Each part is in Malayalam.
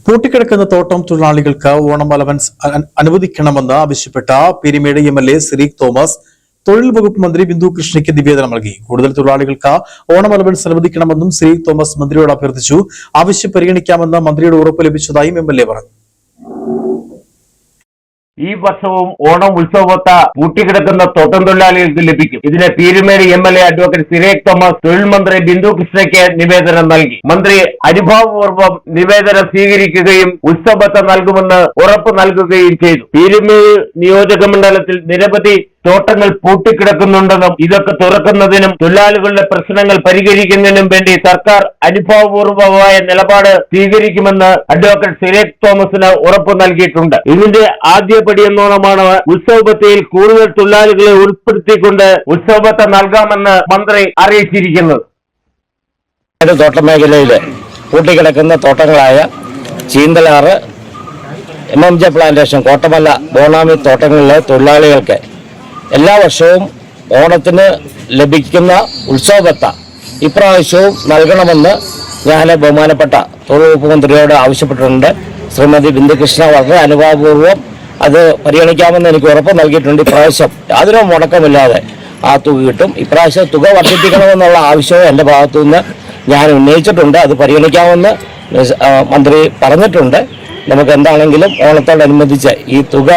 പൂട്ടിക്കിടക്കുന്ന തോട്ടം തൊഴിലാളികൾക്ക് ഓണം അലവൻസ് അനുവദിക്കണമെന്ന് ആവശ്യപ്പെട്ട പീരുമേട് എംഎൽഎ സിറീഖ് തോമസ് തൊഴിൽ വകുപ്പ് മന്ത്രി ബിന്ദു കൃഷ്ണയ്ക്ക് നിവേദനം നൽകി. കൂടുതൽ തൊഴിലാളികൾക്ക് ഓണം അലവൻസ് അനുവദിക്കണമെന്നും സിറീഖ് തോമസ് മന്ത്രിയോട് അഭ്യർത്ഥിച്ചു. ആവശ്യം പരിഗണിക്കാമെന്ന് മന്ത്രിയുടെ ഉറപ്പ് ലഭിച്ചതായും എംഎൽഎ പറഞ്ഞു. ഈ വർഷവും ഓണം ഉത്സവത്ത പൂട്ടിക്കിടക്കുന്ന തോട്ടം തൊഴിലാളികൾക്ക് ലഭിക്കും. ഇതിന് Peermade MLA advocate Cyriac Thomas തൊഴിൽ മന്ത്രി ബിന്ദു കൃഷ്ണയ്ക്ക് നിവേദനം നൽകി. മന്ത്രി അനുഭാവപൂർവ്വം നിവേദനം സ്വീകരിക്കുകയും ഉത്സവത്ത നൽകുമെന്ന് ഉറപ്പ് നൽകുകയും ചെയ്തു. പീരുമേട് നിയോജക മണ്ഡലത്തിൽ നിരവധി തോട്ടങ്ങൾ പൂട്ടിക്കിടക്കുന്നുണ്ടെന്നും ഇതൊക്കെ തുറക്കുന്നതിനും തൊഴിലാളികളുടെ പ്രശ്നങ്ങൾ പരിഹരിക്കുന്നതിനും വേണ്ടി സർക്കാർ അനുഭാവപൂർവമായ നിലപാട് സ്വീകരിക്കുമെന്ന് അഡ്വക്കേറ്റ് സിറീഖ് തോമസിന് ഉറപ്പ് നൽകിയിട്ടുണ്ട്. ഇതിന്റെ ആദ്യപടിയെന്നോണമാണ് ഉത്സവബത്തയിൽ കൂടുതൽ തൊഴിലാളികളെ ഉൾപ്പെടുത്തിക്കൊണ്ട് ഉത്സവബത്ത നൽകാമെന്ന് മന്ത്രി അറിയിച്ചിരിക്കുന്നത്. തോട്ടമേഖലയിലെ പൂട്ടിക്കിടക്കുന്ന തോട്ടങ്ങളായ ചീന്തലാറ്, MMJ പ്ലാന്റേഷൻ, കോട്ടമല്ല, ബോണാമി തോട്ടങ്ങളിലെ തൊഴിലാളികൾക്ക് എല്ലാ വർഷവും ഓണത്തിന് ലഭിക്കുന്ന ഉത്സവബത്ത ഇപ്രാവശ്യവും നൽകണമെന്ന് ഞാൻ ബഹുമാനപ്പെട്ട തൊഴിൽ വകുപ്പ് മന്ത്രിയോട് ആവശ്യപ്പെട്ടിട്ടുണ്ട്. ശ്രീമതി ബിന്ദു കൃഷ്ണ വളരെ അനുഭാവപൂർവ്വം അത് പരിഗണിക്കാമെന്ന് എനിക്ക് ഉറപ്പ് നൽകിയിട്ടുണ്ട്. ഇപ്രാവശ്യം യാതൊരു മുടക്കമില്ലാതെ ആ തുക കിട്ടും. ഇപ്രാവശ്യം തുക വർദ്ധിപ്പിക്കണമെന്നുള്ള ആവശ്യവും എൻ്റെ ഭാഗത്തുനിന്ന് ഞാൻ ഉന്നയിച്ചിട്ടുണ്ട്. അത് പരിഗണിക്കാമെന്ന് മന്ത്രി പറഞ്ഞിട്ടുണ്ട്. നമുക്ക് എന്താണെങ്കിലും ഓണത്തോടനുബന്ധിച്ച് ഈ തുക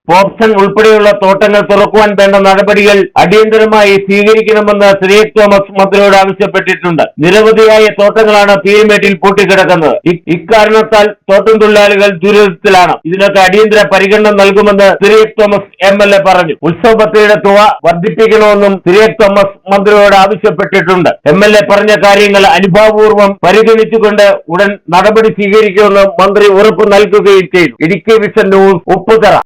പോപ്സൺ ഉൾപ്പെടെയുള്ള തോട്ടങ്ങൾ തുറക്കുവാൻ വേണ്ട നടപടികൾ അടിയന്തരമായി സ്വീകരിക്കണമെന്ന് സിറീഖ് തോമസ് മന്ത്രിയോട് ആവശ്യപ്പെട്ടിട്ടുണ്ട്. നിരവധിയായ തോട്ടങ്ങളാണ് പീരുമേട്ടിൽ പൂട്ടിക്കിടക്കുന്നത്. ഇക്കാരണത്താൽ തോട്ടം തൊഴിലാളികൾ ദുരിതത്തിലാണ്. ഇതിനൊക്കെ അടിയന്തര പരിഗണന നൽകുമെന്ന് സിറീഖ് തോമസ് MLA പറഞ്ഞു. ഉത്സവബത്തയുടെ തുക വർദ്ധിപ്പിക്കണമെന്നും സിറീഖ് തോമസ് മന്ത്രിയോട് ആവശ്യപ്പെട്ടിട്ടുണ്ട്. MLA പറഞ്ഞ കാര്യങ്ങൾ അനുഭാവപൂർവ്വം പരിഗണിച്ചുകൊണ്ട് ഉടൻ നടപടി സ്വീകരിക്കുമെന്ന് മന്ത്രി ഉറപ്പ് നൽകുകയും ചെയ്തു. Idukki vision news, Upputhara.